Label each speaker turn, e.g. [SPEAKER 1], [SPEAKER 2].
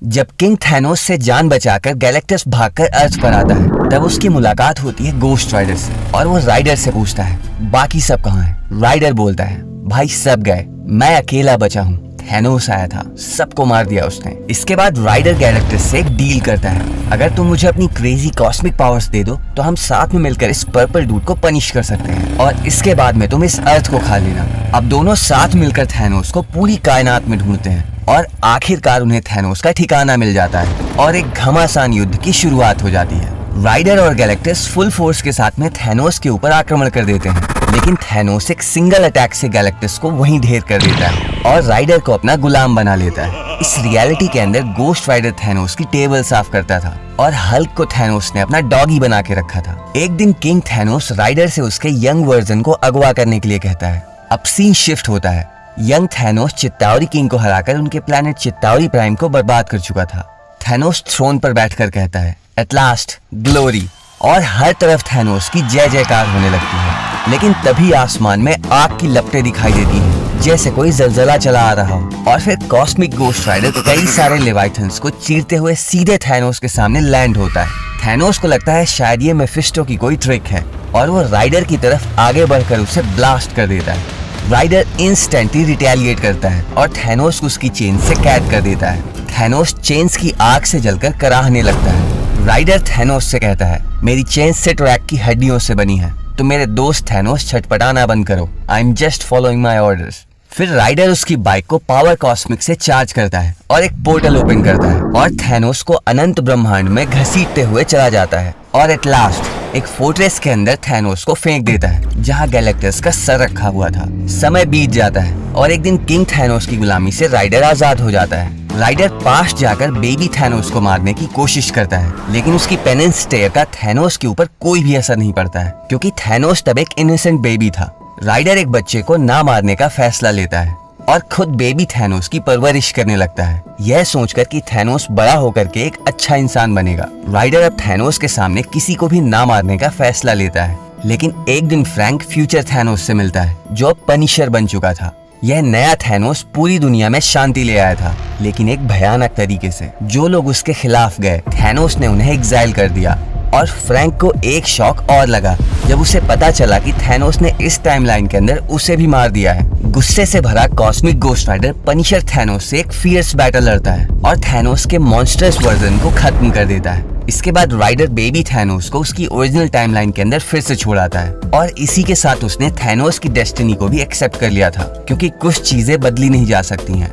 [SPEAKER 1] जब king Thanos से जान बचाकर गैलेक्टस भागकर अर्थ पर आता है, तब उसकी मुलाकात होती है गोस्ट राइडर से और वो राइडर से पूछता है बाकी सब कहाँ हैं? राइडर बोलता है भाई सब गए, मैं अकेला बचा हूँ। थैनोस आया था, सबको मार दिया उसने। इसके बाद राइडर गैलेक्टस से एक डील करता है, अगर तुम मुझे अपनी क्रेजी कॉस्मिक पावर्स दे दो तो हम साथ में मिलकर इस पर्पल डूड को पनिश कर सकते हैं और इसके बाद में तुम इस अर्थ को खा लेना। अब दोनों साथ मिलकर थैनोस को पूरी कायनात में ढूंढते हैं और आखिरकार उन्हें थैनोस का ठिकाना मिल जाता है और एक घमासान युद्ध की शुरुआत हो जाती है। राइडर और गैलेक्टस फुल फोर्स के साथ में थैनोस के ऊपर आक्रमण कर देते हैं, लेकिन थैनोस एक सिंगल अटैक से गैलेक्टस को वहीं ढेर कर देता है और राइडर को अपना गुलाम बना लेता है। इस रियलिटी के अंदर गोस्ट राइडर थैनोस की टेबल साफ करता था और हल्क को थैनोस ने अपना डॉगी बना के रखा था। एक दिन किंग थैनोस राइडर से उसके यंग वर्जन को अगवा करने के लिए कहता है। अब सीन शिफ्ट होता है। यंग थैनोस चित्तावरी किंग को हराकर उनके प्लैनेट चित्तावरी प्राइम को बर्बाद कर चुका था। थैनोस थ्रोन पर बैठकर कहता है एट लास्ट ग्लोरी, और हर तरफ थैनोस की जय जयकार होने लगती है। लेकिन तभी आसमान में आग की लपटें दिखाई देती हैं, जैसे कोई जलजला चला आ रहा हो, और फिर कॉस्मिक गोस्ट राइडर तो कई सारे लेवाइथन्स को चीरते हुए सीधे थैनोस के सामने लैंड होता है। थैनोस को लगता है शायद ये मेफिस्टो की कोई ट्रिक है और वो राइडर की तरफ आगे बढ़कर उसे ब्लास्ट कर देता है। राइडर इंस्टेंटली रिटेलिएट करता है और थैनोस को उसकी चेन से कैद कर देता है। थैनोस चेन्स की आग से जलकर कराहने लगता है। राइडर थैनोस से कहता है मेरी चेन सिट्रैक की हड्डियों से बनी है, तो मेरे दोस्त थैनोस छटपटाना बंद करो, I am just following my orders. फिर राइडर उसकी बाइक को पावर कॉस्मिक से चार्ज करता है और एक पोर्टल ओपन करता है और थैनोस को अनंत ब्रह्मांड में घसीटते हुए चला जाता है और एट लास्ट एक फोर्ट्रेस के अंदर थैनोस को फेंक देता है, जहां गैलेक्टस का सर रखा हुआ था। समय बीत जाता है और एक दिन किंग थैनोस की गुलामी से राइडर आजाद हो जाता है। राइडर पास जाकर बेबी थैनोस को मारने की कोशिश करता है, लेकिन उसकी पेनिस स्टेयर का थैनोस के ऊपर कोई भी असर नहीं पड़ता है, क्योंकि थैनोस तब एक इनोसेंट बेबी था। राइडर एक बच्चे को ना मारने का फैसला लेता है और खुद बेबी थैनोस की परवरिश करने लगता है, यह सोचकर कि थैनोस बड़ा होकर के एक अच्छा इंसान बनेगा। राइडर अब थैनोस के सामने किसी को भी ना मारने का फैसला लेता है, लेकिन एक दिन फ्रैंक फ्यूचर थैनोस से मिलता है, जो अब पनिशर बन चुका था। यह नया थैनोस पूरी दुनिया में शांति ले आया था, लेकिन एक भयानक तरीके से। जो लोग उसके खिलाफ गए, थैनोस ने उन्हें एग्जाइल कर दिया और फ्रैंक को एक शॉक और लगा जब उसे पता चला कि थैनोस ने इस टाइमलाइन के अंदर उसे भी मार दिया है। गुस्से से भरा Cosmic Ghost Rider Punisher Thanos से एक फियर्स बैटल लड़ता है और थैनोस के मॉन्स्टर्स वर्जन को खत्म कर देता है। इसके बाद राइडर बेबी थैनोस को उसकी ओरिजिनल टाइमलाइन के अंदर फिर से छोड़ाता है और इसी के साथ उसने थैनोस की डेस्टिनी को भी एक्सेप्ट कर लिया था, क्योंकि कुछ चीजें बदली नहीं जा सकती हैं।